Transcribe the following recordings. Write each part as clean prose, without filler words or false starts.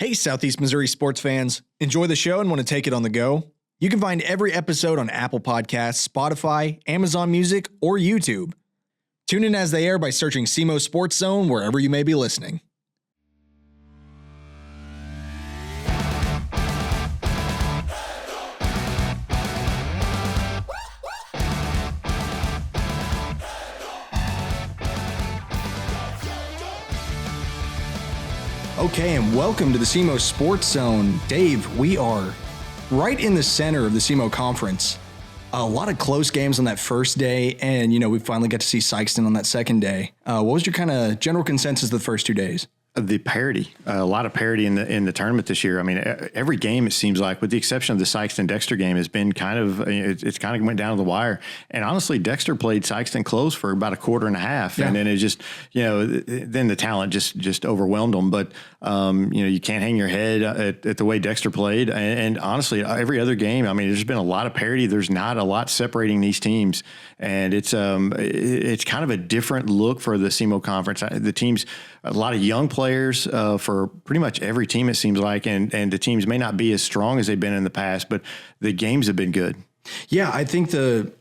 Hey, Southeast Missouri sports fans. Enjoy the show and want to take it on the go? You can find every episode on Apple Podcasts, Spotify, Amazon Music, or YouTube. Tune in as they air by searching SEMO Sports Zone wherever you may be listening. Okay, and welcome to the SEMO Sports Zone. Dave, we are right in the center of the SEMO Conference. A lot of close games on that first day, and, we finally got to see Sikeston on that second day. What was your kind of general consensus the first 2 days? The parity, a lot of parity in the tournament this year. I mean, every game, it seems like, with the exception of the Sikeston-Dexter game, has been it's kind of went down to the wire. And honestly, Dexter played Sikeston close for about a quarter and a half. Yeah. And then it just, then the talent just overwhelmed them. But, you can't hang your head at the way Dexter played. And honestly, every other game, I mean, there's been a lot of parity. There's not a lot separating these teams. And it's kind of a different look for the SEMO Conference. The teams, a lot of young players for pretty much every team, it seems like, and the teams may not be as strong as they've been in the past, but the games have been good. Yeah, I think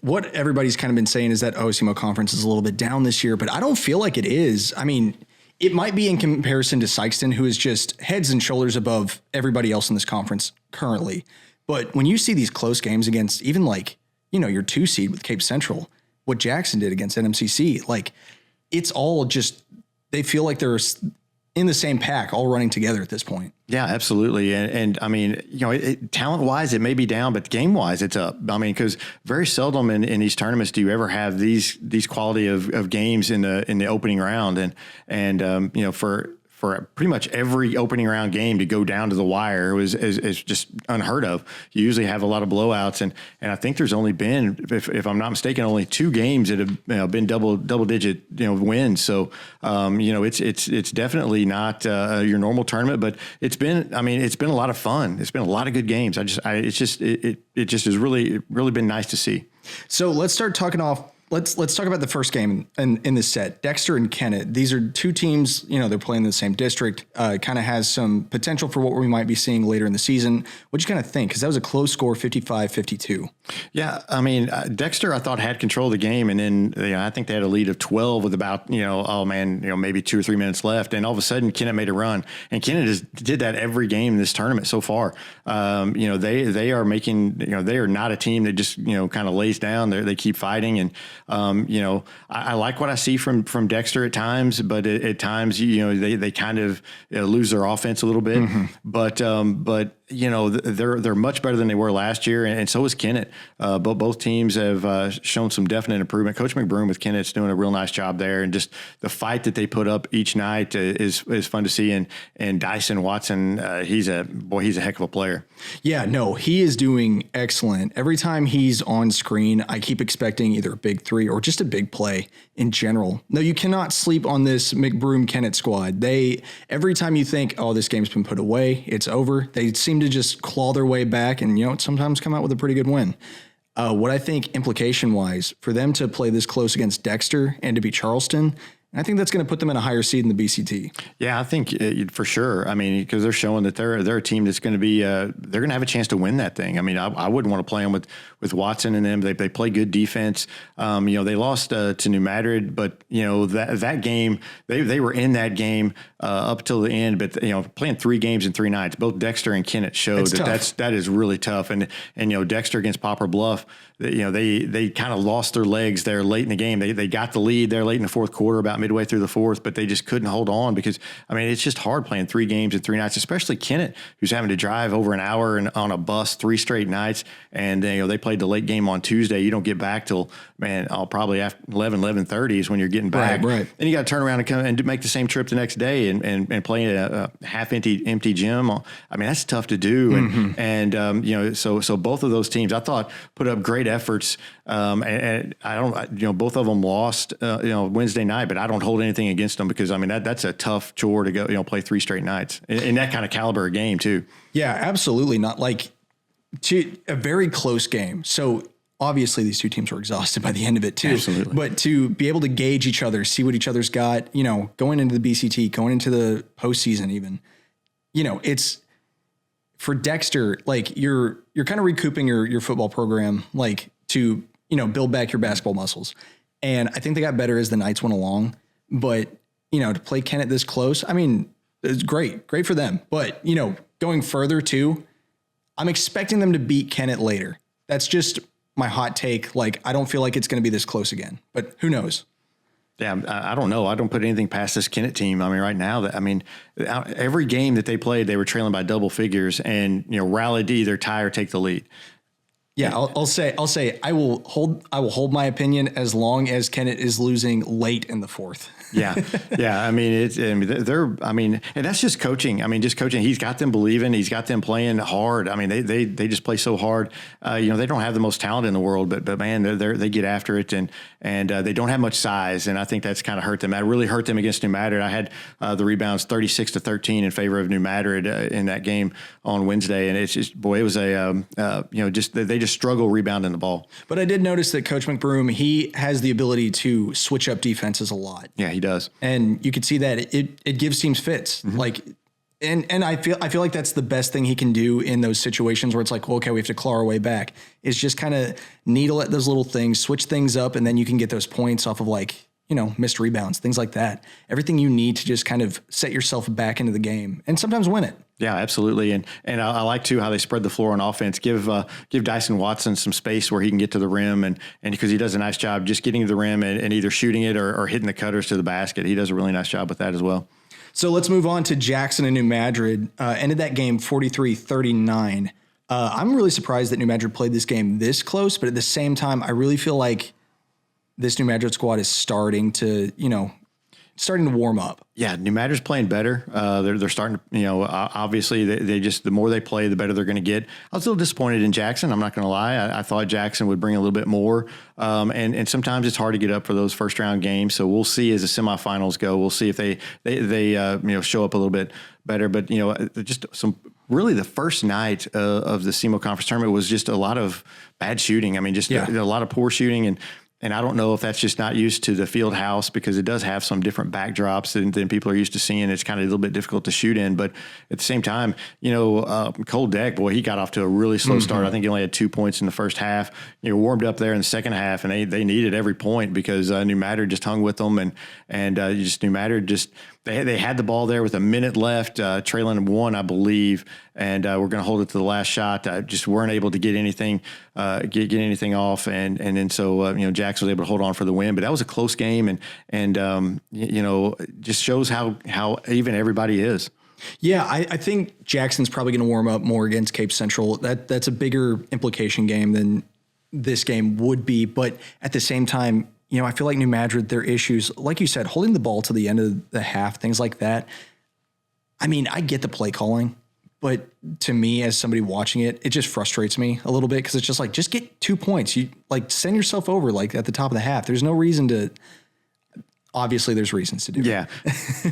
what everybody's kind of been saying is that SEMO Conference is a little bit down this year, but I don't feel like it is. I mean, it might be in comparison to Sikeston, who is just heads and shoulders above everybody else in this conference currently. But when you see these close games against even your 2 seed with Cape Central, what Jackson did against NMCC, it's all just, they feel like they're in the same pack, all running together at this point. Yeah, absolutely. And I mean, talent-wise, it may be down, but game-wise, it's up. I mean, because very seldom in these tournaments do you ever have these quality of games in the opening round. And for pretty much every opening round game to go down to the wire is just unheard of. You usually have a lot of blowouts, and I think there's only been, if I'm not mistaken, only 2 games that have been double digit wins. So it's definitely not your normal tournament, but it's been a lot of fun. It's been a lot of good games. It just has really been nice to see. So let's start talking off. Let's talk about the first game in this set. Dexter and Kennett. These are 2 teams, they're playing in the same district. Kind of has some potential for what we might be seeing later in the season. What'd you kind of think? Because that was a close score, 55-52. Yeah, I mean, Dexter, I thought, had control of the game, and then I think they had a lead of 12 with about maybe 2 or 3 minutes left, and all of a sudden Kennett made a run, and Kennett did that every game in this tournament so far. They are making, they are not a team that just kind of lays down. They keep fighting, and I like what I see from Dexter at times, but at times, they kind of lose their offense a little bit. Mm-hmm. But they're much better than they were last year, and so is Kennett. But both teams have shown some definite improvement. Coach McBroom with Kennett's doing a real nice job there, and just the fight that they put up each night is fun to see. And Dyson Watson, he's a heck of a player. Yeah, no, he is doing excellent. Every time he's on screen, I keep expecting either a big 3 or just a big play in general. No, you cannot sleep on this McBroom Kennett squad. Every time you think, oh, this game's been put away, it's over, they seem to just claw their way back and, sometimes come out with a pretty good win. What I think implication-wise, for them to play this close against Dexter and to beat Charleston, I think that's going to put them in a higher seed in the BCT. Yeah, I think for sure. I mean, because they're showing that they're a team that's going to be they're going to have a chance to win that thing. I mean, I wouldn't want to play them with Watson and them. They play good defense. They lost to New Madrid, but that game they were in that game up till the end. But playing 3 games in 3 nights, both Dexter and Kennett showed that is really tough. And Dexter against Poplar Bluff, they kind of lost their legs there late in the game. They got the lead there late in the fourth quarter, about midway through the fourth, but they just couldn't hold on because, it's just hard playing 3 games in 3 nights, especially Kennett, who's having to drive over an hour and on a bus 3 straight nights. And, they played the late game on Tuesday. You don't get back till, probably after 11:30 is when you're getting back. Right. Then you got to turn around and come and make the same trip the next day and play in a half empty gym. That's tough to do. Mm-hmm. And so both of those teams, I thought, put up great efforts. And I don't, both of them lost, Wednesday night, but I don't hold anything against them because that's a tough chore to go, play 3 straight nights in that kind of caliber of game too. Yeah, absolutely. Not like a very close game. So obviously these 2 teams were exhausted by the end of it too. Absolutely. But to be able to gauge each other, see what each other's got, going into the BCT, going into the postseason even, it's for Dexter, like you're kind of recouping your football program, like to, build back your basketball muscles. And I think they got better as the nights went along, but to play Kennett this close, I mean, it's great for them. But, going further too, I'm expecting them to beat Kennett later. That's just my hot take. Like, I don't feel like it's going to be this close again, but who knows? Yeah, I don't know. I don't put anything past this Kennett team. I mean, right now, every game that they played, they were trailing by double figures and, rallied to either tie or take the lead. Yeah, I'll say I will hold my opinion as long as Kennett is losing late in the fourth. Yeah. I mean, and that's just coaching. I mean, just coaching. He's got them believing. He's got them playing hard. I mean, they just play so hard. They don't have the most talent in the world, but man, they get after it, and they don't have much size, and I think that's kind of hurt them. That really hurt them against New Madrid. I had the rebounds 36-13 in favor of New Madrid in that game on Wednesday, and it's just, boy, it was they just struggle rebounding the ball. But I did notice that Coach McBroom, he has the ability to switch up defenses a lot. Yeah, he does. And you could see that it gives teams fits. Mm-hmm. Like, and I feel like that's the best thing he can do in those situations where it's like, well, okay, we have to claw our way back, is just kind of needle at those little things, switch things up, and then you can get those points off of like, missed rebounds, things like that. Everything you need to just kind of set yourself back into the game and sometimes win it. Yeah, absolutely. And I like too how they spread the floor on offense. Give Dyson Watson some space where he can get to the rim, and because he does a nice job just getting to the rim and either shooting it or hitting the cutters to the basket. He does a really nice job with that as well. So let's move on to Jackson and New Madrid. Ended that game 43-39. I'm really surprised that New Madrid played this game this close, but at the same time, I really feel like this New Madrid squad is starting to warm up. Yeah, New Madrid's playing better. They're starting to, obviously they just, the more they play, the better they're going to get. I was a little disappointed in Jackson. I'm not going to lie. I thought Jackson would bring a little bit more. And sometimes it's hard to get up for those first round games. So we'll see as the semifinals go. We'll see if they show up a little bit better. But, just really the first night of the SEMO Conference Tournament was just a lot of bad shooting. I mean, just a lot of poor shooting. And I don't know if that's just not used to the field house, because it does have some different backdrops than people are used to seeing. It's kind of a little bit difficult to shoot in. But at the same time, Cole Deck, boy, he got off to a really slow start. I think he only had 2 points in the first half. Warmed up there in the second half, and they needed every point because New Madrid just hung with them. And New Madrid just – They had the ball there with a minute left, trailing 1, I believe, and we're going to hold it to the last shot. Just weren't able to get anything off, and then so Jackson was able to hold on for the win. But that was a close game, and just shows how even everybody is. Yeah, I think Jackson's probably going to warm up more against Cape Central. That's a bigger implication game than this game would be, but at the same time, I feel like New Madrid, their issues, like you said, holding the ball to the end of the half, things like that. I mean, I get the play calling, but to me, as somebody watching it, it just frustrates me a little bit because it's just like, just get 2 points. You send yourself over at the top of the half. There's no reason to. Obviously, there's reasons to do it.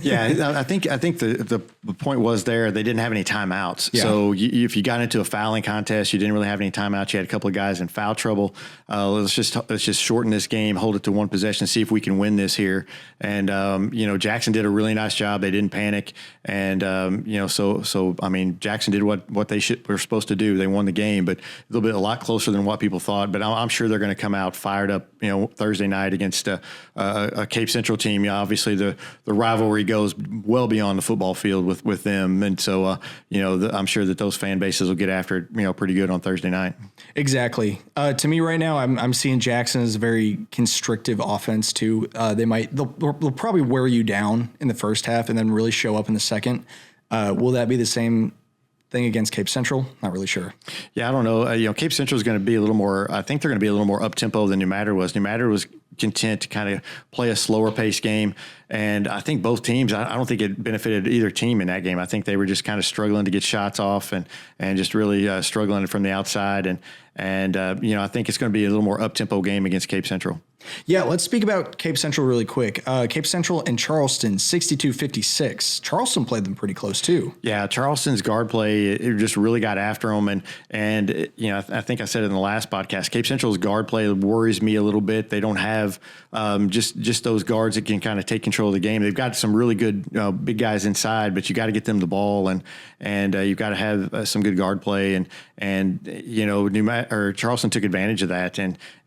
Yeah. I think the point was there they didn't have any timeouts. Yeah. So if you got into a fouling contest, you didn't really have any timeouts. You had a couple of guys in foul trouble. Let's just shorten this game, hold it to one possession, see if we can win this here. And Jackson did a really nice job. They didn't panic, and so I mean, Jackson did what they were supposed to do. They won the game, but a lot closer than what people thought. But I'm sure they're going to come out fired up, Thursday night against a Cape Central team. Obviously the rivalry goes well beyond the football field with them, and so I'm sure that those fan bases will get after it pretty good on Thursday night. Exactly. To me right now, I'm seeing Jackson as a very constrictive offense too. They'll probably wear you down in the first half and then really show up in the second. Will that be the same thing against Cape Central? Not really sure. Yeah, I don't know. Cape Central is going to be a little more, I think they're going to be a little more up-tempo than New Madrid was. New Madrid was content to kind of play a slower pace game. And I think both teams, I don't think it benefited either team in that game. I think they were just kind of struggling to get shots off and just really struggling from the outside. And I think it's going to be a little more up-tempo game against Cape Central. Yeah, let's speak about Cape Central really quick. Cape Central and Charleston, 62-56. Charleston played them pretty close too. Yeah, Charleston's guard play, it just really got after them. And you know, I think I said it in the last podcast, Cape Central's guard play worries me a little bit. They don't have just those guards that can kind of take control of the game. They've got some really good big guys inside, but you got to get them the ball, and you've got to have some good guard play. And you know, Charleston took advantage of that.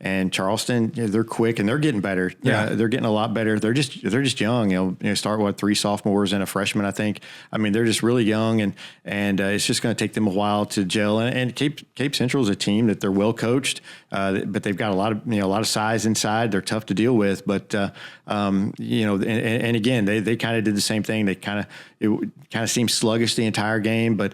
And Charleston, you know, they're quick and they're getting better. Yeah, they're getting a lot better. They're just young. You know, start with 3 sophomores and a freshman, I think. I mean, they're just really young, and it's just going to take them a while to gel. And Cape Central is a team that they're well coached, but they've got a lot of size inside. They're tough to deal with, but you know, and again, they kind of did the same thing. It kind of seemed sluggish the entire game, but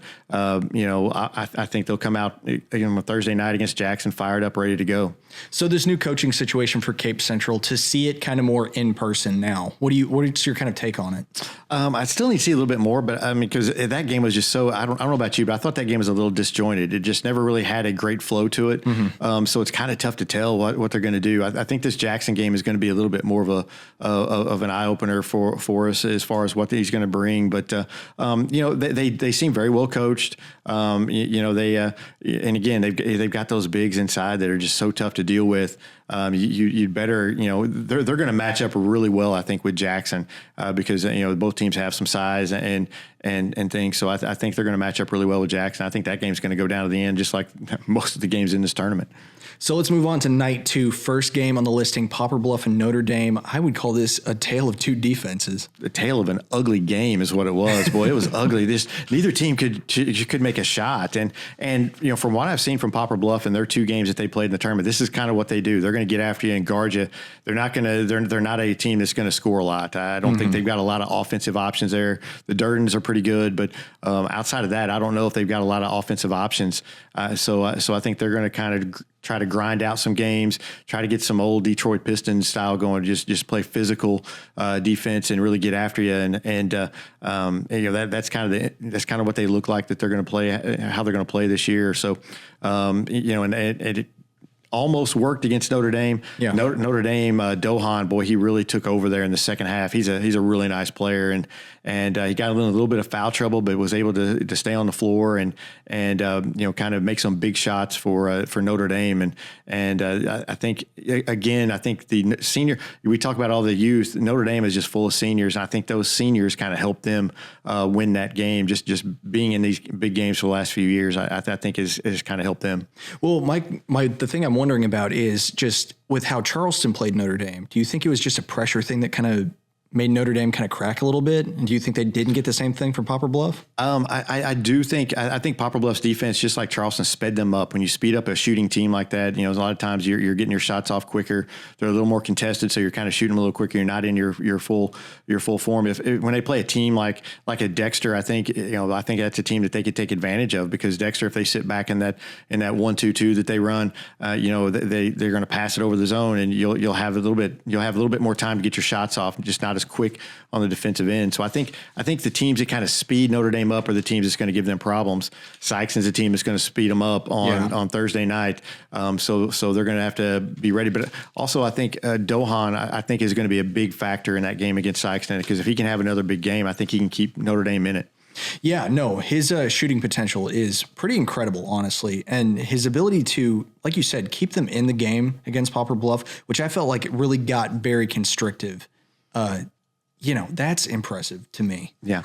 you know, I think they'll come out on Thursday night against Jackson fired up, ready to go. So this new coaching situation for Cape Central, to see it kind of more in person now, what's your kind of take on it? I still need to see a little bit more, but I mean, because that game was just so, I don't know about you, but I thought that game was a little disjointed. It just never really had a great flow to it. Mm-hmm. So it's kind of tough to tell what they're going to do. I think this Jackson game is going to be a little bit more of an eye opener for us as far as what he's going to bring. But you know, they seem very well coached. You know, and again, they've got those bigs inside that are just so tough to deal with. You'd better, you know, they're going to match up really well, I think, with Jackson because you know, both teams have some size and things. So I think they're going to match up really well with Jackson. I think that game's going to go down to the end, just like most of the games in this tournament. So let's move on to night 2. First game on the listing, Poplar Bluff and Notre Dame. I would call this a tale of two defenses. The tale of an ugly game is what it was. Boy, it was ugly. Neither team could make a shot. And you know, from what I've seen from Poplar Bluff in their 2 games that they played in the tournament, this is kind of what they do. They're going to get after you and guard you. They're not a team that's going to score a lot. I don't think they've got a lot of offensive options there. The Durdens are pretty good, but outside of that, I don't know if they've got a lot of offensive options. So I think they're going to kind of try to grind out some games, try to get some old Detroit Pistons style going, just play physical defense and really get after you. And you know, that's kind of what they look like that they're going to play, how they're going to play this year. So you know, and it almost worked against Notre Dame. Yeah. Notre Dame, Dohan, boy, he really took over there in the second half. He's a really nice player, and he got a little bit of foul trouble, but was able to stay on the floor and you know, kind of make some big shots for Notre Dame. And I think the senior, we talk about all the youth. Notre Dame is just full of seniors, and I think those seniors kind of helped them win that game. Just being in these big games for the last few years, I think has kind of helped them. Well, the thing I'm wondering about is just with how Charleston played Notre Dame. Do you think it was just a pressure thing that kind of made Notre Dame kind of crack a little bit? And do you think they didn't get the same thing from Poplar Bluff? I do think, I think Poplar Bluff's defense, just like Charleston, sped them up. When you speed up a shooting team like that, you know, a lot of times you're getting your shots off quicker. They're a little more contested, so you're kind of shooting them a little quicker. You're not in your full form. When they play a team like a Dexter, I think that's a team that they could take advantage of, because Dexter, if they sit back in that 1-2-2 that they run, you know, they're going to pass it over the zone, and you'll have a little bit more time to get your shots off, just not as quick on the defensive end. So I think the teams that kind of speed Notre Dame up are the teams that's going to give them problems. Sykeston's a team that's going to speed them up on Thursday night. So they're going to have to be ready. But also, I think Dohan, I think, is going to be a big factor in that game against Sykeston, because if he can have another big game, I think he can keep Notre Dame in it. Yeah, no, his shooting potential is pretty incredible, honestly. And his ability to, like you said, keep them in the game against Poplar Bluff, which I felt like it really got very constrictive. You know, that's impressive to me. Yeah.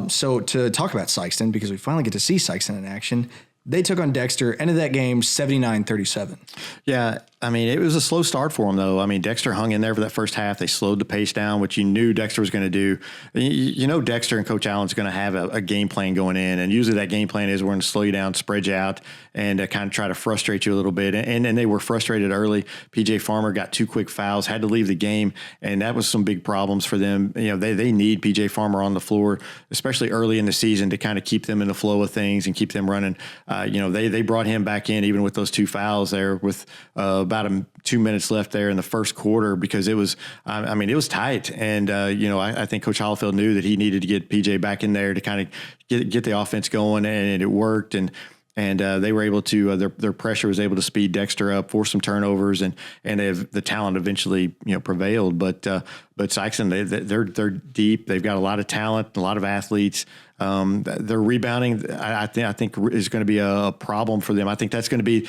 So to talk about Sykeston, because we finally get to see Sykeston in action, they took on Dexter, ended that game 79-37. Yeah, I mean, it was a slow start for them, though. I mean, Dexter hung in there for that first half. They slowed the pace down, which you knew Dexter was going to do. You know, Dexter and Coach Allen's going to have a game plan going in, and usually that game plan is we're going to slow you down, spread you out, and kind of try to frustrate you a little bit. And they were frustrated early. PJ Farmer got 2 quick fouls, had to leave the game, and that was some big problems for them. You know, they need PJ Farmer on the floor, especially early in the season, to kind of keep them in the flow of things and keep them running. You know, they brought him back in even with those 2 fouls there with about 2 minutes left there in the first quarter, because it was, I mean, it was tight. And, you know, I think Coach Hollifield knew that he needed to get PJ back in there to kind of get the offense going, and it worked. And they were able to their pressure was able to speed Dexter up, force some turnovers, and the talent eventually prevailed. But Sykeston, they're deep. They've got a lot of talent, a lot of athletes. Their rebounding, I think is going to be a problem for them. I think that's going to be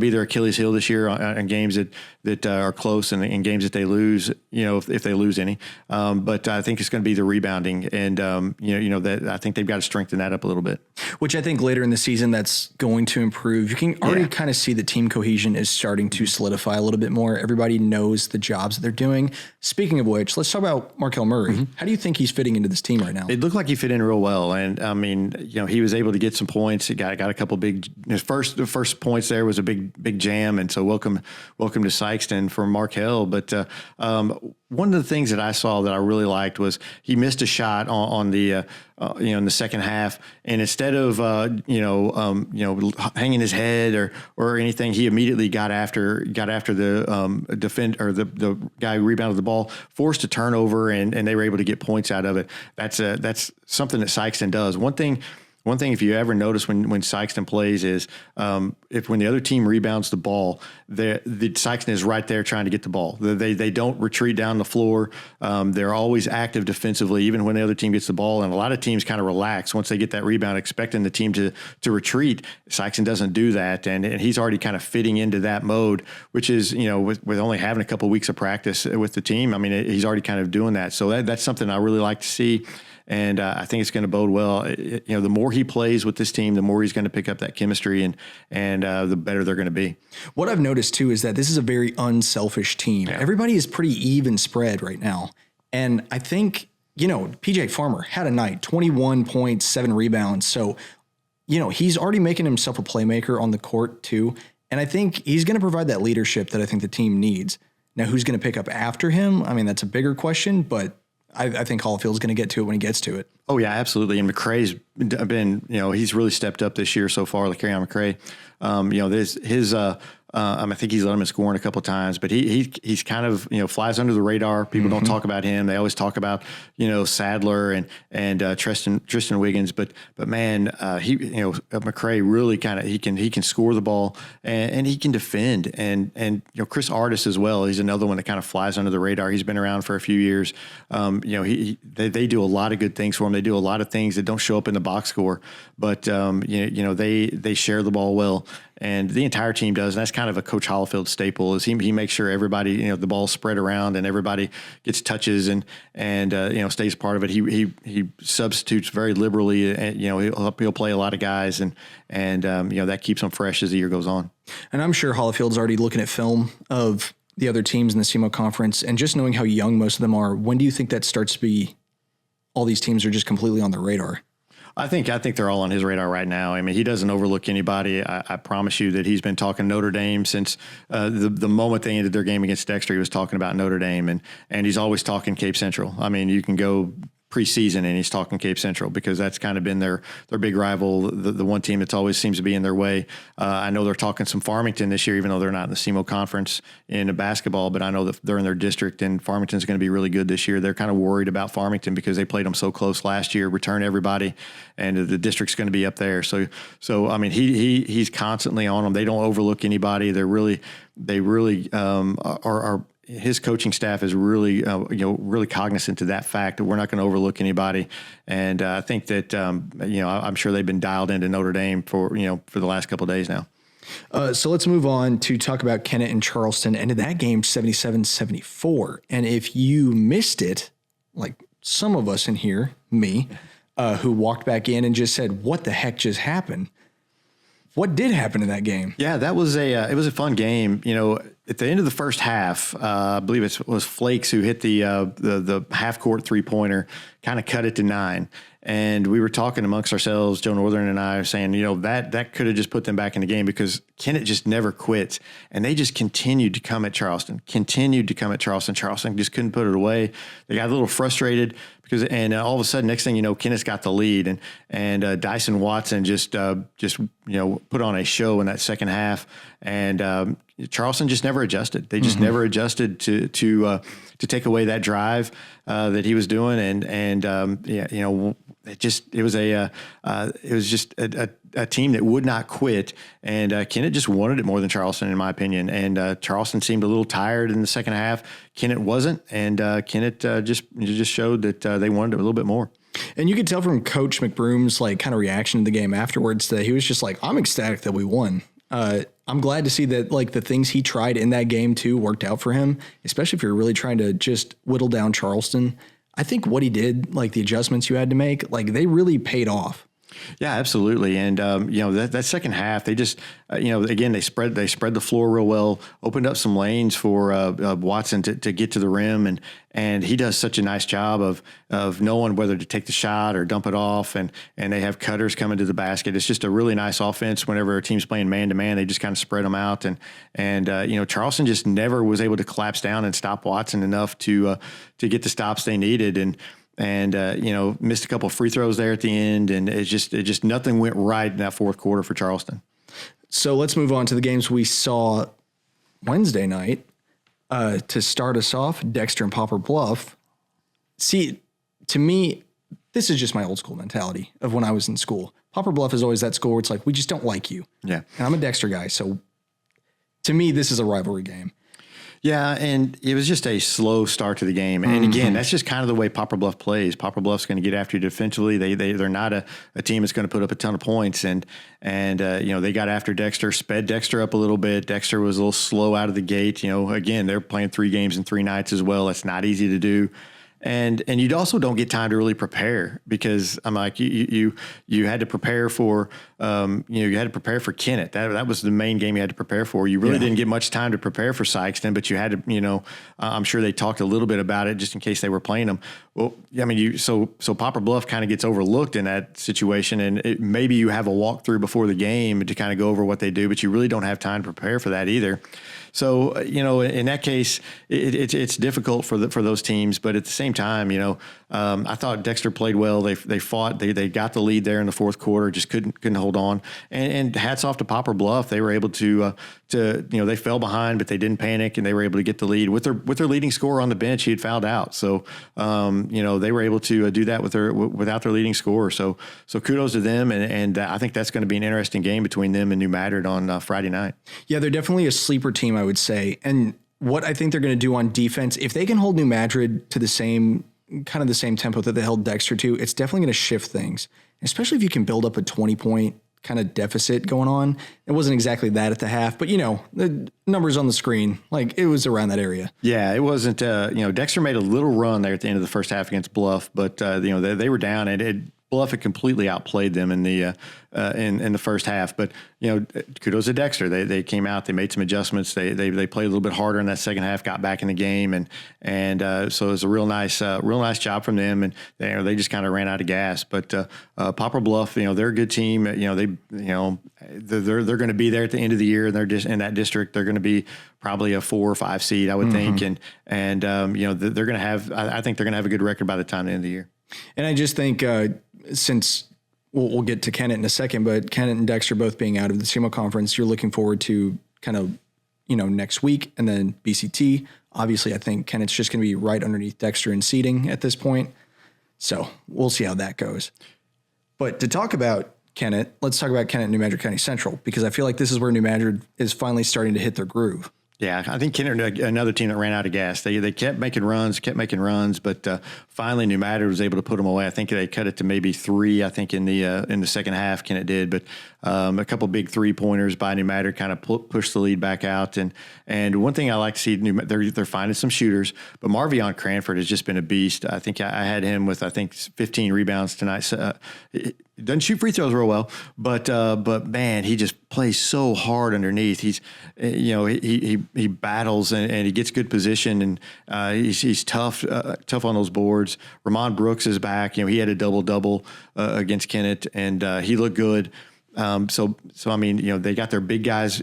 their Achilles heel this year in games that are close and in games that they lose. If they lose any. But I think it's going to be the rebounding, and that I think they've got to strengthen that up a little bit. Which I think later in the season that's going to improve. You can already kind of see the team cohesion is starting to solidify a little bit more. Everybody knows the jobs that they're doing. Speaking of which, let's talk about Markel Murray. Mm-hmm. How do you think he's fitting into this team right now? It looked like he fit in real well. And I mean, he was able to get some points. He got a couple big. The first points there was a big jam, and so welcome to Sykeston from Markel. But one of the things that I saw that I really liked was he missed a shot on the in the second half, and instead of hanging his head or anything, he immediately got after the the guy who rebounded the ball, forced a turnover, and they were able to get points out of it. That's something that Sykeston does. One thing, if you ever notice when Sykeston plays is when the other team rebounds the ball, the Sykeston is right there trying to get the ball. They don't retreat down the floor. They're always active defensively, even when the other team gets the ball. And a lot of teams kind of relax once they get that rebound, expecting the team to retreat. Sykeston doesn't do that, and he's already kind of fitting into that mode, which is with only having a couple of weeks of practice with the team. I mean, he's already kind of doing that. So that's something I really like to see. And I think it's going to bode well. The more he plays with this team, the more he's going to pick up that chemistry, and the better they're going to be. What I've noticed too is that this is a very unselfish team. Yeah. Everybody is pretty even spread right now, and I think PJ Farmer had a night, 21 points, 7 rebounds. So he's already making himself a playmaker on the court too, and I think he's going to provide that leadership that I think the team needs. Now, who's going to pick up after him? I mean, that's a bigger question, but I think Hollifield's going to get to it when he gets to it. Oh, yeah, absolutely. And McCrae's been, he's really stepped up this year so far, LeCarrion McCrae. I think he's let him in scoring a couple of times, but he's kind of, flies under the radar. People don't talk about him. They always talk about, Sadler and Tristan Wiggins, but man, McCrae really he can score the ball and he can defend. And Chris Artis as well. He's another one that kind of flies under the radar. He's been around for a few years. They do a lot of good things for him. They do a lot of things that don't show up in the box score, but they share the ball well. And the entire team does. And that's kind of a Coach Hollifield staple. Is he makes sure everybody, the ball's spread around and everybody gets touches and stays part of it. He substitutes very liberally. And, he'll play a lot of guys and that keeps him fresh as the year goes on. And I'm sure Hollifield's already looking at film of the other teams in the SEMO conference, and just knowing how young most of them are. When do you think that starts to be all these teams are just completely on the radar? I think they're all on his radar right now. I mean, he doesn't overlook anybody. I promise you that he's been talking Notre Dame since the moment they ended their game against Dexter. He was talking about Notre Dame, and he's always talking Cape Central. I mean, you can go preseason and he's talking Cape Central because that's kind of been their big rival, the one team that's always seems to be in their way. I know they're talking some Farmington this year, even though they're not in the SEMO conference in basketball, but I know that they're in their district and Farmington's going to be really good this year. They're kind of worried about Farmington because they played them so close last year, return everybody, and the district's going to be up there. So I mean, he's constantly on them. They don't overlook anybody. They really are his coaching staff is really, really cognizant to that fact that we're not going to overlook anybody. And I think that, I'm sure they've been dialed into Notre Dame for the last couple of days now. So let's move on to talk about Kennett and Charleston. Ended that game 77-74. And if you missed it, like some of us in here, me, who walked back in and just said, what the heck just happened? What did happen in that game? Yeah, that was it was a fun game. At the end of the first half, I believe it was Flakes who hit the half court 3-pointer, kind of cut it to 9. And we were talking amongst ourselves, Joe Northern and I, saying, that could have just put them back in the game because Kennett just never quits. And they just continued to come at Charleston. Charleston just couldn't put it away. They got a little frustrated because, and all of a sudden, next thing you know, Kennett's got the lead. And Dyson Watson just put on a show in that second half. And Charleston just never adjusted. They just never adjusted to take away that drive that he was doing. it was just a team that would not quit, and Kennett just wanted it more than Charleston, in my opinion. And Charleston seemed a little tired in the second half. Kennett wasn't, and Kennett just showed that they wanted it a little bit more. And you could tell from Coach McBroom's like kind of reaction to the game afterwards that he was just like, I'm ecstatic that we won. I'm glad to see that like the things he tried in that game too worked out for him, especially if you're really trying to just whittle down Charleston. I think what he did, like the adjustments you had to make, like they really paid off. Yeah, absolutely. And, that second half, they just, again, they spread the floor real well, opened up some lanes for Watson to get to the rim. And he does such a nice job of knowing whether to take the shot or dump it off. And they have cutters coming to the basket. It's just a really nice offense. Whenever a team's playing man to man, they just kind of spread them out. And Charleston just never was able to collapse down and stop Watson enough to get the stops they needed. And missed a couple of free throws there at the end, and it just nothing went right in that fourth quarter for Charleston. So let's move on to the games we saw Wednesday night. To start us off, Dexter and Poplar Bluff. See, to me, this is just my old school mentality of when I was in school. Poplar Bluff is always that school where it's like, we just don't like you. Yeah. And I'm a Dexter guy, so to me, this is a rivalry game. Yeah, and it was just a slow start to the game. And again, that's just kind of the way Poplar Bluff plays. Poplar Bluff's going to get after you defensively. They're not a team that's going to put up a ton of points. And they got after Dexter, sped Dexter up a little bit. Dexter was a little slow out of the gate. Again, they're playing 3 games in 3 nights as well. That's not easy to do. And you also don't get time to really prepare because I'm like you had to prepare for you had to prepare for Kennett. That was the main game you had to prepare for. You really didn't get much time to prepare for Sykeston, but you had to I'm sure they talked a little bit about it just in case they were playing them. Well, I mean so Poplar Bluff kind of gets overlooked in that situation, and maybe you have a walkthrough before the game to kind of go over what they do, but you really don't have time to prepare for that either. So, in that case, it's difficult for those teams. But at the same time, I thought Dexter played well. They fought. They got the lead there in the fourth quarter. Just couldn't hold on. And hats off to Poplar Bluff. They were able to they fell behind, but they didn't panic, and they were able to get the lead with their leading scorer on the bench. He had fouled out, so they were able to do that without their leading scorer. So kudos to them, and I think that's going to be an interesting game between them and New Madrid on Friday night. Yeah, they're definitely a sleeper team, I would say. And what I think they're going to do on defense, if they can hold New Madrid to the same tempo that they held Dexter to, it's definitely going to shift things, especially if you can build up a 20-point kind of deficit going on. It wasn't exactly that at the half, but the numbers on the screen, like it was around that area. Yeah, it wasn't, Dexter made a little run there at the end of the first half against Bluff, but they were down, and Bluff had completely outplayed them in the first half. But kudos to Dexter. They came out, they made some adjustments. They played a little bit harder in that second half, got back in the game, and so it was a real nice job from them. And they just kind of ran out of gas. But Poplar Bluff, they're a good team. They're going to be there at the end of the year, and they're just in that district. They're going to be probably a 4 or 5 seed, I would think, and they're going to have. I think they're going to have a good record by the time the end of the year. And I just think since we'll get to Kennett in a second, but Kennett and Dexter both being out of the SEMO conference, you're looking forward to kind of, next week and then BCT. Obviously, I think Kennett's just going to be right underneath Dexter in seeding at this point. So we'll see how that goes. But to talk about Kennett, let's talk about Kennett and New Madrid County Central, because I feel like this is where New Madrid is finally starting to hit their groove. Yeah, I think Kennett, another team that ran out of gas. They kept making runs, but finally New Madrid was able to put them away. I think they cut it to maybe 3. I think in the second half, Kennett did, but a couple big 3-pointers by New Madrid kind of pushed the lead back out. And one thing I like to see, they're finding some shooters, but Marvion Cranford has just been a beast. I think I had him with 15 rebounds tonight. So, doesn't shoot free throws real well, but man, he just plays so hard underneath. He's he battles and he gets good position, and he's tough on those boards. Ramon Brooks is back. He had a double against Kennett, and he looked good. So I mean, they got their big guys.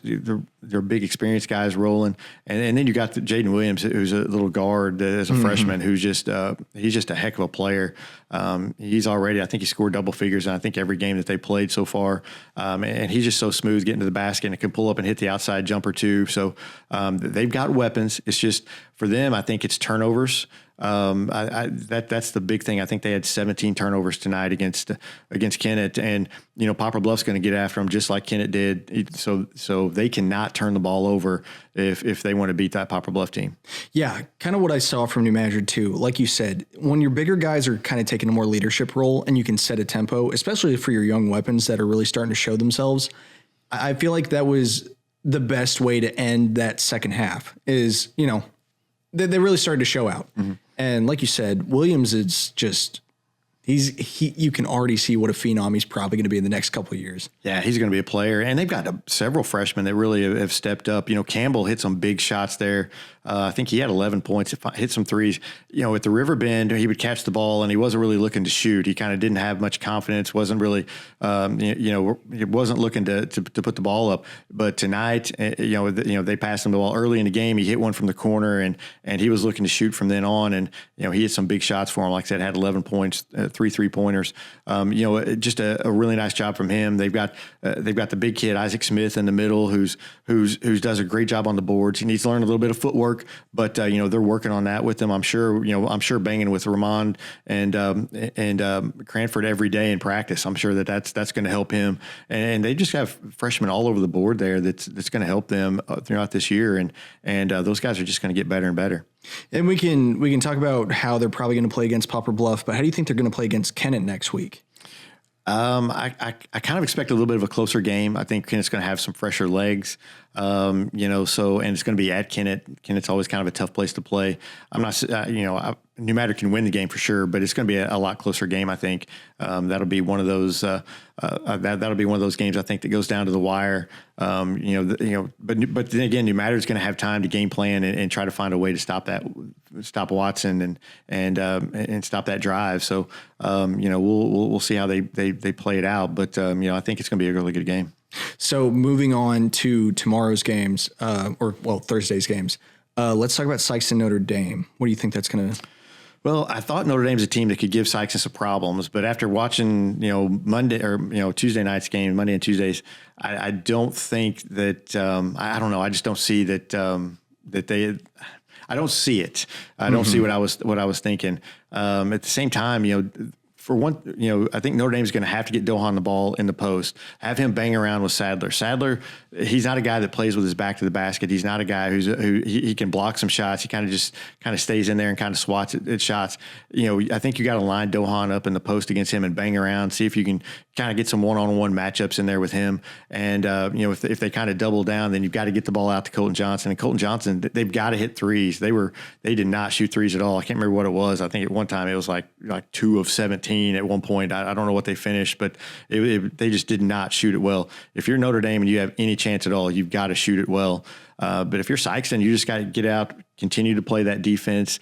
their big experienced guys rolling, and then you got Jaden Williams, who's a little guard as a freshman, who's just he's just a heck of a player. He's already, I think he scored double figures in I think every game that they played so far, and he's just so smooth getting to the basket and can pull up and hit the outside jumper too. So they've got weapons. It's just for them, I think it's turnovers. That's the big thing. I think they had 17 turnovers tonight against Kennett, and Poplar Bluff's going to get after them just like Kennett did. So they cannot turn the ball over if they want to beat that Poplar Bluff team. Yeah, kind of what I saw from New Madrid too. Like you said, when your bigger guys are kind of taking a more leadership role and you can set a tempo, especially for your young weapons that are really starting to show themselves, I feel like that was the best way to end that second half. Is they really started to show out. Mm-hmm. And like you said, Williams is just you can already see what a phenom he's probably going to be in the next couple of years. Yeah, he's going to be a player. And they've got several freshmen that really have stepped up. Campbell hit some big shots there. I think he had 11 points, hit some threes. At the River Bend, he would catch the ball and he wasn't really looking to shoot. He kind of didn't have much confidence, wasn't really, he wasn't looking to put the ball up. But tonight, they passed him the ball early in the game. He hit one from the corner and he was looking to shoot from then on. And, he hit some big shots for him. Like I said, had 11 points, 3 3-pointers. Just a really nice job from him. They've got the big kid, Isaac Smith, in the middle, who does a great job on the boards. He needs to learn a little bit of footwork, but they're working on that with him. I'm sure banging with Ramon and Cranford every day in practice. I'm sure that's going to help him. And they just have freshmen all over the board there that's going to help them throughout this year. And those guys are just going to get better and better. And we can talk about how they're probably going to play against Poplar Bluff, but how do you think they're going to play against Kennett next week? I kind of expect a little bit of a closer game. I think Kennett's going to have some fresher legs, and it's going to be at Kennett. Kennett's always kind of a tough place to play. I'm not, New Madrid can win the game for sure, but it's going to be a lot closer game. I think that'll be one of those. That'll be one of those games I think that goes down to the wire. But then again, New Madrid's going to have time to game plan and try to find a way to stop Watson and stop that drive. So we'll see how they play it out. But I think it's going to be a really good game. So moving on to tomorrow's games, Thursday's games. Let's talk about Sykes and Notre Dame. What do you think that's going to? Well, I thought Notre Dame's a team that could give Sykes some problems, but after watching, Monday or, Tuesday night's game, Monday and Tuesdays, I don't think that, I don't know. I just don't see that, I don't see it. I don't see what I was thinking. At the same time, for one, I think Notre Dame's going to have to get Dohan the ball in the post, have him bang around with Sadler. Sadler, he's not a guy that plays with his back to the basket. He's not a guy who can block some shots. He kind of stays in there and kind of swats at shots. I think you got to line Dohan up in the post against him and bang around, see if you can kind of get some one-on-one matchups in there with him. And, if they kind of double down, then you've got to get the ball out to Colton Johnson. And Colton Johnson, they've got to hit threes. They did not shoot threes at all. I can't remember what it was. I think at one time it was like 2 of 17 at one point. I don't know what they finished, but they just did not shoot it well. If you're Notre Dame and you have any chance at all, you've got to shoot it well. But if you're Sykes, then you just got to get out, continue to play that defense,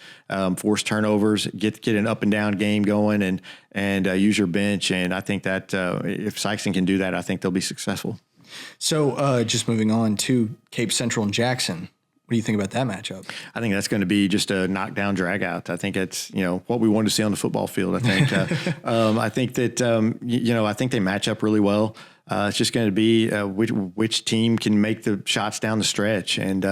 force turnovers, get an up and down game going, and use your bench. And I think that if Sykes can do that, I think they'll be successful. So just moving on to Cape Central and Jackson. What do you think about that matchup? I think that's going to be just a knockdown drag out. I think it's, what we wanted to see on the football field. I think, I think that, I think they match up really well. It's just going to be which team can make the shots down the stretch, and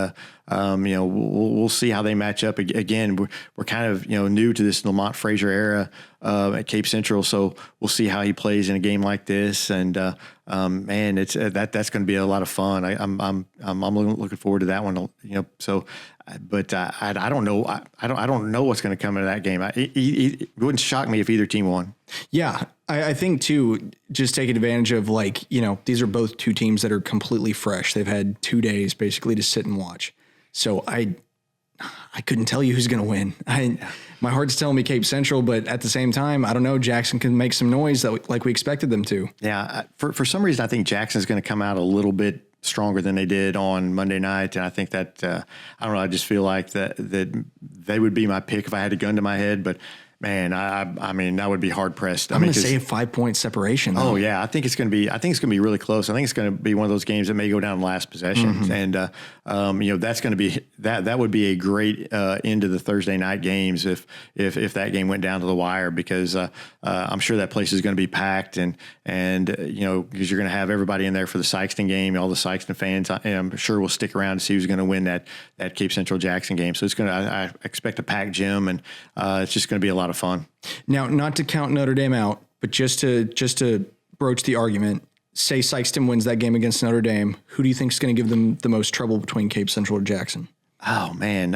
we'll see how they match up. Again, we're kind of new to this Lamont Frazier era at Cape Central, so we'll see how he plays in a game like this. And man, it's that's going to be a lot of fun. I'm looking forward to that one. So. But I don't know. I don't know what's going to come into that game. It wouldn't shock me if either team won. Yeah, I think too. Just taking advantage of these are both two teams that are completely fresh. They've had 2 days basically to sit and watch. So I couldn't tell you who's going to win. My heart's telling me Cape Central, but at the same time, I don't know. Jackson can make some noise like we expected them to. Yeah, for some reason, I think Jackson's going to come out a little bit stronger than they did on Monday night. And I think that, I don't know, I just feel like that they would be my pick if I had a gun to my head, but Man, I mean, that would be hard pressed. I'm going to say a 5-point separation, though. Oh yeah, I think it's going to be really close. I think it's going to be one of those games that may go down last possession, and that's going to be that would be a great end to the Thursday night games if that game went down to the wire, because I'm sure that place is going to be packed, and because you're going to have everybody in there for the Sykeston game. All the Sykeston fans, I'm sure, will stick around to see who's going to win that Cape Central Jackson game. So I expect a packed gym, and it's just going to be a lot of fun. Now, not to count Notre Dame out, but just to broach the argument, say Sykeston wins that game against Notre Dame, who do you think is going to give them the most trouble between Cape Central and Jackson? Oh man,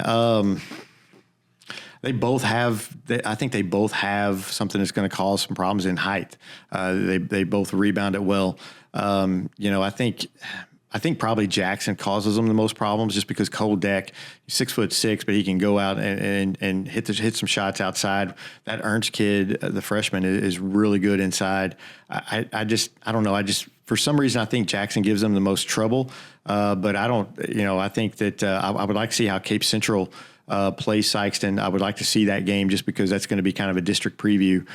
they both have. I think they both have something that's going to cause some problems in height. They both rebound it well. I think probably Jackson causes them the most problems, just because Cole Deck, he's 6'6", but he can go out and hit some shots outside. That Ernst kid, the freshman, is really good inside. I don't know. For some reason, I think Jackson gives them the most trouble. But I don't. I think that I would like to see how Cape Central plays Sykeston. I would like to see that game, just because that's going to be kind of a district preview,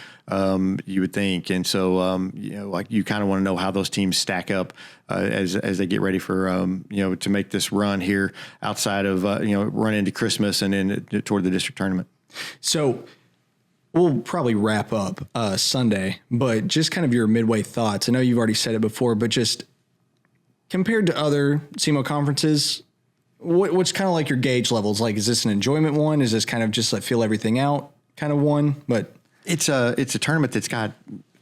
you would think. And so, you kind of want to know how those teams stack up as they get ready for, to make this run here outside of, run into Christmas and then toward the district tournament. So we'll probably wrap up Sunday, but just kind of your midway thoughts. I know you've already said it before, but just compared to other SEMO conferences, what's kind of like your gauge levels? Like, is this an enjoyment one? Is this kind of just like feel everything out kind of one? But it's a tournament that's got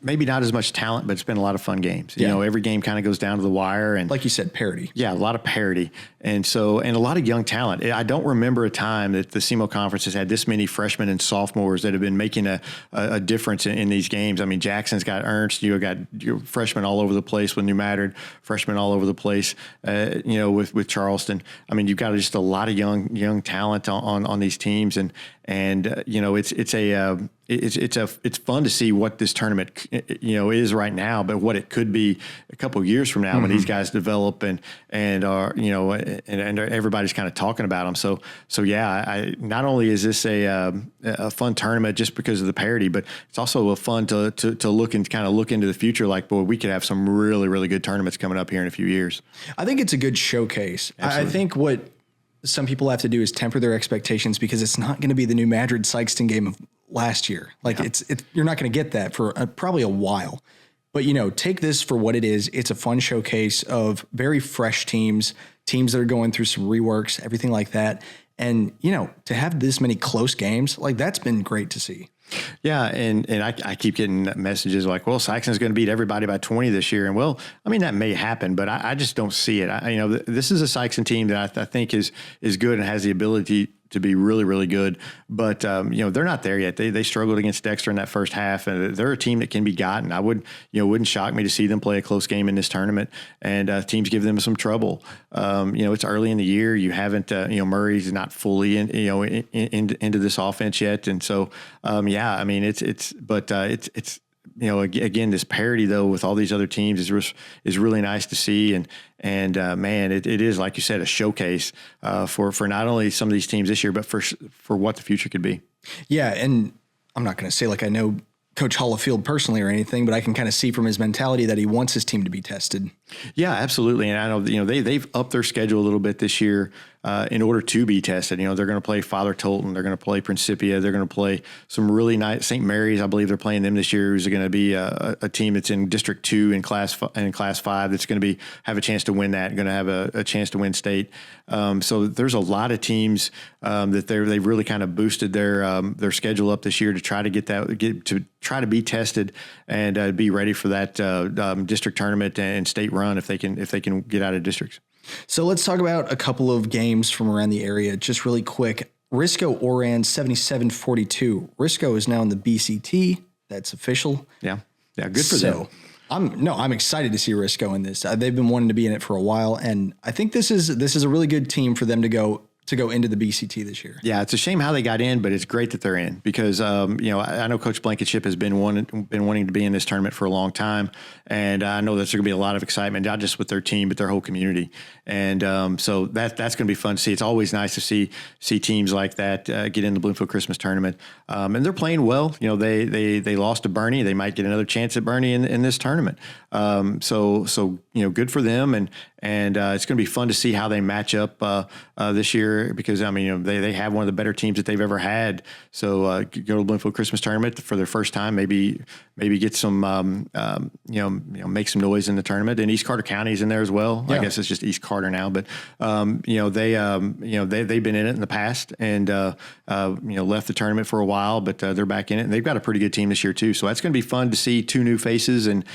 maybe not as much talent, but it's been a lot of fun games. Yeah. Every game kind of goes down to the wire, and like you said, parity. Yeah, a lot of parity, and a lot of young talent. I don't remember a time that the SEMO conference has had this many freshmen and sophomores that have been making a difference in these games. I mean, Jackson's got Ernst. You got freshmen all over the place with New Madrid, freshmen all over the place. With Charleston. I mean, you've got just a lot of young talent on these teams, and it's fun to see what this tournament is right now, but what it could be a couple of years from now when these guys develop and are and everybody's kind of talking about them. So yeah, not only is this a fun tournament just because of the parity, but it's also a fun to look and kind of look into the future. Like, boy, we could have some really, really good tournaments coming up here in a few years. I think it's a good showcase. Absolutely. I think what some people have to do is temper their expectations, because it's not going to be the New Madrid Sykeston game of last year. Like, you're not going to get that for probably a while. But, take this for what it is. It's a fun showcase of very fresh teams that are going through some reworks, everything like that. And, to have this many close games, like, that's been great to see. Yeah, and I keep getting messages like, well, Sykeston's going to beat everybody by 20 this year. And, well, I mean, that may happen, but I just don't see it. This is a Sykeston team that I think is good and has the ability to be really, really good. But, they're not there yet. They struggled against Dexter in that first half, and they're a team that can be gotten. Wouldn't shock me to see them play a close game in this tournament, and teams give them some trouble. It's early in the year. You haven't, Murray's not fully into this offense yet. And so, it's again, this parity though with all these other teams is really nice to see, and man, it is, like you said, a showcase for not only some of these teams this year, but for what the future could be. Yeah, and I'm not going to say like I know Coach Hollifield personally or anything, but I can kind of see from his mentality that he wants his team to be tested. Yeah, absolutely. And I know, they've upped their schedule a little bit this year in order to be tested. They're going to play Father Tolton. They're going to play Principia. They're going to play some really nice St. Mary's. I believe they're playing them this year. Who's going to be a team that's in District 2 in Class 5 that's going to have a chance to win that, going to have a chance to win state. So there's a lot of teams that they've really kind of boosted their schedule up this year to try to try to be tested and be ready for that district tournament and state run if they can get out of districts. So let's talk about a couple of games from around the area just really quick. Risco-Oran 77-42. Risco is now in the BCT. That's official. Yeah, good for them. I'm excited to see Risco in this. They've been wanting to be in it for a while, and I think this is a really good team for them to go. to go into the BCT this year. Yeah, it's a shame how they got in, but it's great that they're in because I know Coach Blankenship has been wanting to be in this tournament for a long time, and I know there's going to be a lot of excitement, not just with their team but their whole community, and so that's going to be fun to see. It's always nice to see teams like that get in the Bloomfield Christmas tournament, and they're playing well. They lost to Bernie. They might get another chance at Bernie in this tournament. So good for them, and it's going to be fun to see how they match up this year. Because they have one of the better teams that they've ever had. So go to the Bloomfield Christmas tournament for their first time. Maybe get some make some noise in the tournament. And East Carter County is in there as well. Yeah. I guess it's just East Carter now, but they've been in it in the past and left the tournament for a while, but they're back in it and they've got a pretty good team this year too. So that's going to be fun to see two new faces and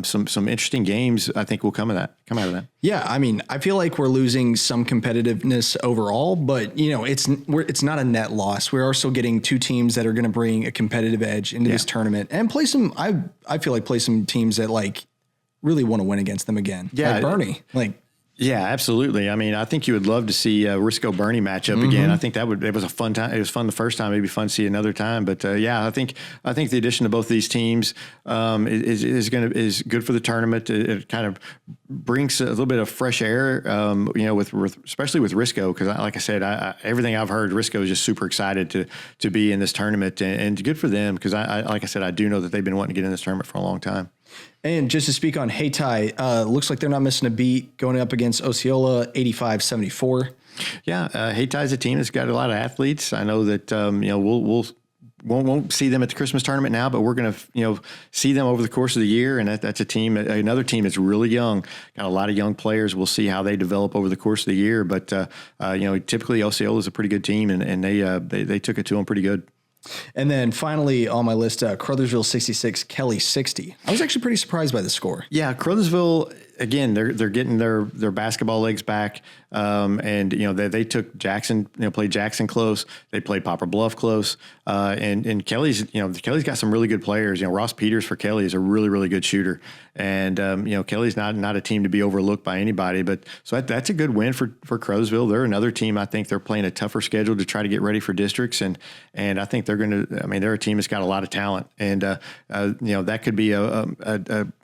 some interesting games. I think will come out of that. Yeah, I feel like we're losing some competitiveness overall, but it's not a net loss. We are still getting two teams that are going to bring a competitive edge into this tournament and play some. I feel like play some teams that like really want to win against them again. Yeah, like Bernie, Yeah, absolutely. I think you would love to see Risco Bernie match up again. I think it was a fun time. It was fun the first time. It'd be fun to see another time. But I think the addition of both of these teams is good for the tournament. It kind of brings a little bit of fresh air, with especially with Risco, because like I said, everything I've heard, Risco is just super excited to be in this tournament, and good for them because like I said, I do know that they've been wanting to get in this tournament for a long time. And just to speak on Hayti, looks like they're not missing a beat going up against Osceola, 85-74. Yeah, Hayti is a team that's got a lot of athletes. I know that we won't see them at the Christmas tournament now, but we're going to see them over the course of the year. And that's a team, another team that's really young, got a lot of young players. We'll see how they develop over the course of the year. But typically Osceola is a pretty good team, and they took it to them pretty good. And then finally on my list, Crothersville 66, Kelly 60. I was actually pretty surprised by the score. Yeah, Crothersville, again, they're getting their basketball legs back. And they took Jackson, played Jackson close. They played Poplar Bluff close. And Kelly's got some really good players. Ross Peters for Kelly is a really, really good shooter. And Kelly's not a team to be overlooked by anybody. But so that's a good win for Crothersville. They're another team. I think they're playing a tougher schedule to try to get ready for districts. And I think they're going to. They're a team that's got a lot of talent. And that could be a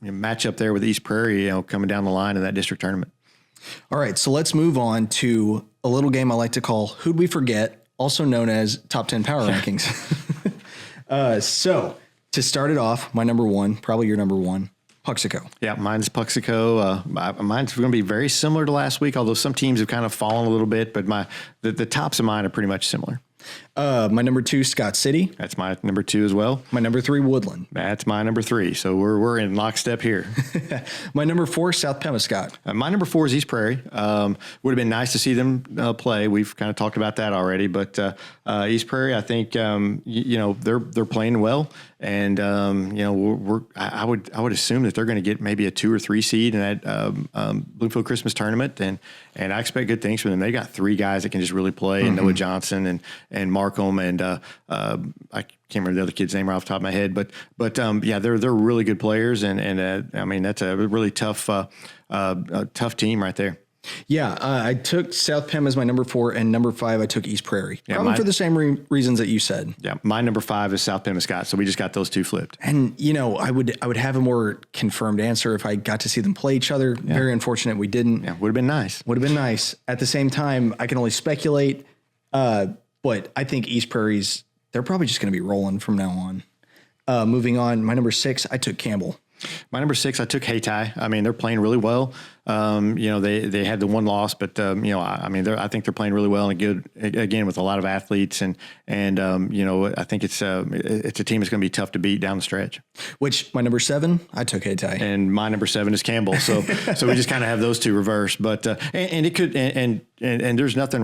matchup there with East Prairie. Coming down the line in that district tournament. All right, so let's move on to a little game I like to call Who'd We Forget, also known as Top 10 Power Rankings. So to start it off, my number one, probably your number one, Puxico. Yeah, mine's Puxico. Mine's going to be very similar to last week, although some teams have kind of fallen a little bit, but the tops of mine are pretty much similar. My number two, Scott City. That's my number two as well. My number three, Woodland. That's my number three. So we're in lockstep here. My number four, South Pemiscott. My number four is East Prairie. Would have been nice to see them play. We've kind of talked about that already, but East Prairie, I think they're playing well, and I would assume that they're going to get maybe a 2 or 3 seed in that Bloomfield Christmas tournament, and I expect good things from them. They got 3 guys that can just really play, and Noah Johnson and Markham, and I can't remember the other kid's name right off the top of my head, but they're really good players, and that's a really tough team right there. Yeah, I took South Pem as my number 4, and number 5 I took East Prairie. Yeah, probably for the same reasons that you said. Yeah, my number 5 is South Pemiscott, so we just got those 2 flipped. And I would have a more confirmed answer if I got to see them play each other. Yeah. Very unfortunate we didn't. Yeah, would have been nice. Would have been nice. At the same time, I can only speculate, but I think East Prairie's, they're probably just going to be rolling from now on. Moving on, my number 6, I took Campbell. My number 6, I took Hayti. They're playing really well. They had the one loss, but I think they're playing really well and good again with a lot of athletes, and I think it's a team that's going to be tough to beat down the stretch. Which my number 7, I took Hayti, and my number 7 is Campbell. So we just kind of have those two reversed, but and it could and there's nothing.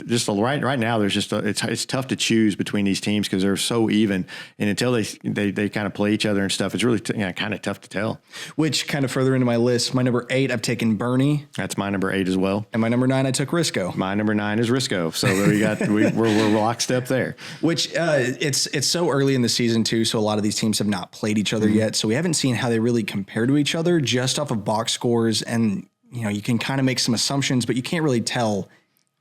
Just right now there's just it's tough to choose between these teams because they're so even, and until they kind of play each other and stuff, it's really kind of tough to tell. Which kind of further into my list, my number 8, I've taken Bernie. That's my number 8 as well. And my number 9, I took Risco. My number 9 is Risco. So we're lockstep there. Which it's so early in the season too, so a lot of these teams have not played each other yet. So we haven't seen how they really compare to each other just off of box scores, and you can kind of make some assumptions, but you can't really tell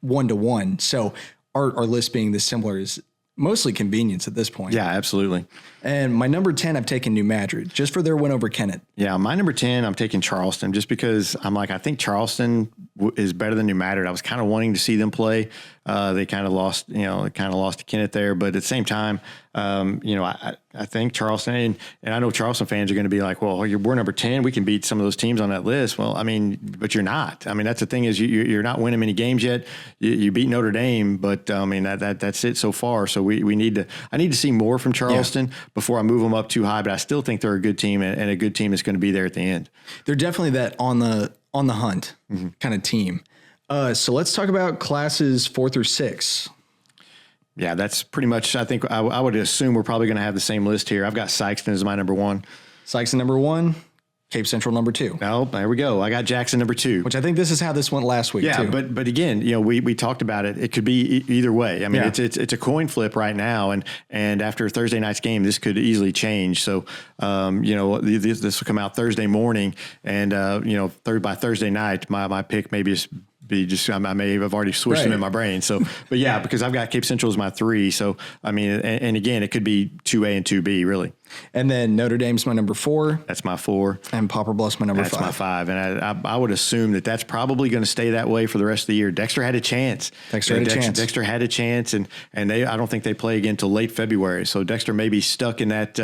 1-to-1. So our list being this similar is mostly convenience at this point. Yeah, absolutely. And my number 10, I've taken New Madrid just for their win over Kennett. Yeah, my number 10, I'm taking Charleston just because I'm like, I think Charleston is better than New Madrid. I was kind of wanting to see them play. They kind of lost to Kennett there. But at the same time, I think Charleston, and I know Charleston fans are going to be like, well, we're number 10. We can beat some of those teams on that list. Well, I mean, but you're not. I mean, that's the thing is you're not winning many games yet. You beat Notre Dame, but I mean, that's it so far. So I need to see more from Charleston before I move them up too high. But I still think they're a good team and a good team that's going to be there at the end. They're definitely that on the hunt kind of team. So let's talk about classes 4 through 6. Yeah, that's pretty much, I think I would assume we're probably going to have the same list here. I've got Sykeston as my number 1. Sykeston number 1, Cape Central number 2. Oh, there we go. I got Jackson number 2. Which I think this is how this went last week, too. Yeah, but again, we talked about it. It could be either way. I mean, it's a coin flip right now, and after Thursday night's game, this could easily change. So, this will come out Thursday morning, and by Thursday night, my pick maybe is. I may have already switched them in my brain. So, but yeah, because I've got Cape Central as my 3. So, I mean, and again, it could be 2A and 2B really. And then Notre Dame's my number 4. That's my 4. And Poplar Bluff's my number 5. That's my 5. And I would assume that's probably going to stay that way for the rest of the year. Dexter had a chance. Dexter had a chance, and I don't think they play again till late February. So Dexter may be stuck in that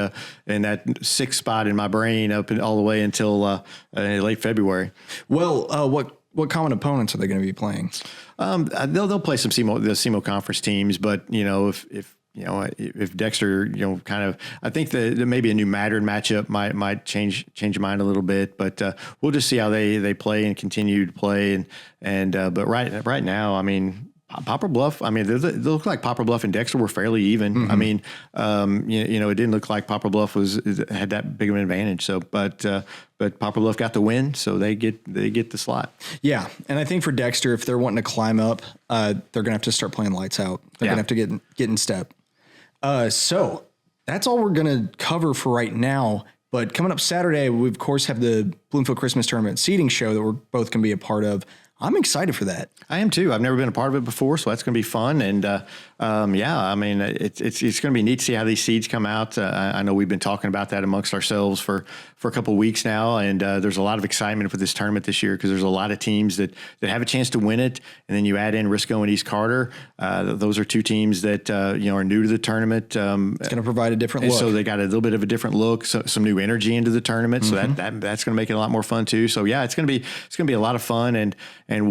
6th spot in my brain up and all the way until late February. Well, what common opponents are they going to be playing? They'll play the SEMO conference teams, but if Dexter, kind of, I think that maybe a New Madrid matchup might change your mind a little bit, but we'll just see how they play and continue to play, but right now, I mean. Poplar Bluff, I mean, they look like Poplar Bluff and Dexter were fairly even. Mm-hmm. I mean, it didn't look like Poplar Bluff had that big of an advantage. So, but Poplar Bluff got the win, so they get the slot. Yeah, and I think for Dexter, if they're wanting to climb up, they're going to have to start playing lights out. They're going to have to get in step. So that's all we're going to cover for right now. But coming up Saturday, we of course have the Bloomfield Christmas Tournament seating show that we're both going to be a part of. I'm excited for that. I am too. I've never been a part of it before, so that's going to be fun. And I mean, it's going to be neat to see how these seeds come out. I know we've been talking about that amongst ourselves for a couple of weeks now, and there's a lot of excitement for this tournament this year because there's a lot of teams that have a chance to win it. And then you add in Risco and East Carter. Those are 2 teams that are new to the tournament. It's going to provide a different look. So they got a little bit of a different look, so some new energy into the tournament. Mm-hmm. So that's going to make it a lot more fun too. So yeah, it's going to be a lot of fun, and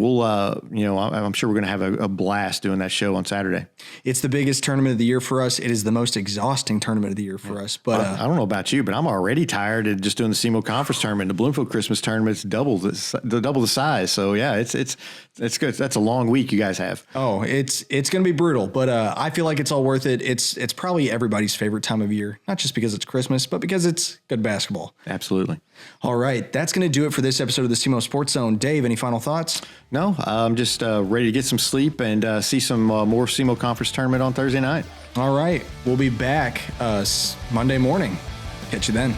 we'll I'm sure we're going to have a blast doing that show on Saturday. It's the biggest tournament of the year for us. It is the most exhausting tournament of the year for us. But I don't know about you, but I'm already tired of just doing the SEMO Conference tournament. The Bloomfield Christmas tournament's double the size. So yeah, it's good. That's a long week you guys have. Oh, it's going to be brutal, but I feel like it's all worth it. It's probably everybody's favorite time of year, not just because it's Christmas, but because it's good basketball. Absolutely. All right, that's going to do it for this episode of the SEMO Sports Zone. Dave, any final thoughts? No, I'm just ready to get some sleep and see some more SEMO Conference tournament on Thursday night. All right, we'll be back Monday morning. Catch you then.